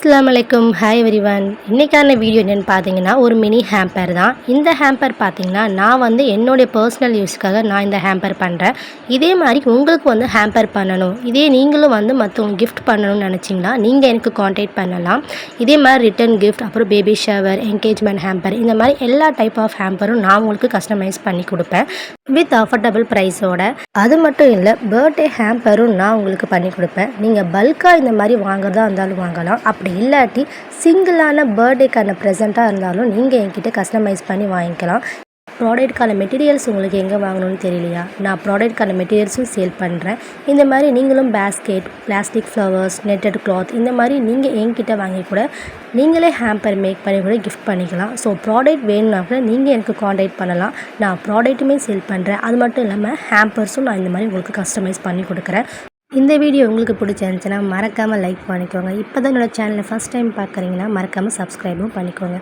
அஸ்ஸலாமு அலைக்கும். Hi everyone. இன்றைக்கான வீடியோ என்னென்னு பார்த்தீங்கன்னா ஒரு மினி ஹேம்பர் தான். இந்த ஹேம்பர் பார்த்தீங்கன்னா நான் வந்து என்னுடைய பர்சனல் யூஸ்க்காக நான் இந்த ஹேம்பர் பண்ணுறேன். இதே மாதிரி உங்களுக்கு வந்து ஹேம்பர் பண்ணணும், இதே நீங்களும் வந்து மற்றவங்க கிஃப்ட் பண்ணணும்னு நினச்சிங்கன்னா நீங்கள் எனக்கு காண்டாக்ட் பண்ணலாம். இதே மாதிரி ரிட்டன் கிஃப்ட், அப்புறம் பேபி ஷவர், என்கேஜ்மெண்ட் ஹேம்பர், இந்த மாதிரி எல்லா டைப் ஆஃப் ஹேம்பரும் நான் உங்களுக்கு கஸ்டமைஸ் பண்ணி கொடுப்பேன் வித் அஃபோர்டபுள் ப்ரைஸோட. அது மட்டும் இல்லை, பர்த்டே ஹேம்பரும் நான் உங்களுக்கு பண்ணி கொடுப்பேன். நீங்கள் பல்காக இந்த மாதிரி வாங்குறதா இருந்தாலும் வாங்கலாம். அப்படி இல்லாட்டி சிங்கிளான பர்த்டேக்கான ப்ரெசண்ட்டாக இருந்தாலும் நீங்கள் என்கிட்ட கஸ்டமைஸ் பண்ணி வாங்கிக்கலாம். ப்ராடக்ட்கான மெட்டீரியல்ஸ் உங்களுக்கு எங்கே வாங்கணும்னு தெரியலையா, நான் ப்ராடக்ட்கான மெட்டீரியல்ஸும் சேல் பண்ணுறேன். இந்த மாதிரி நீங்களும் basket, plastic flowers, netted cloth, இந்த மாதிரி நீங்கள் என்கிட்ட வாங்கி கூட நீங்களே ஹேம்பர் மேக் பண்ணி கூட கிஃப்ட் பண்ணிக்கலாம். ஸோ ப்ராடக்ட் வேணும்னா கூட நீங்கள் எனக்கு காண்டாக்ட் பண்ணலாம். நான் ப்ராடக்ட்டுமே சேல் பண்ணுறேன். அது மட்டும் இல்லாமல் ஹேம்பர்ஸும் நான் இந்த மாதிரி உங்களுக்கு கஸ்டமைஸ் பண்ணி கொடுக்குறேன். இந்த வீடியோ உங்களுக்கு பிடிச்சிருந்துச்சுன்னா மறக்காமல் லைக் பண்ணிக்கோங்க. இப்போ தான் என்னோடய சேனலை ஃபஸ்ட் டைம் பார்க்குறீங்கன்னா மறக்காமல் சப்ஸ்கிரைபும் பண்ணிக்கோங்க.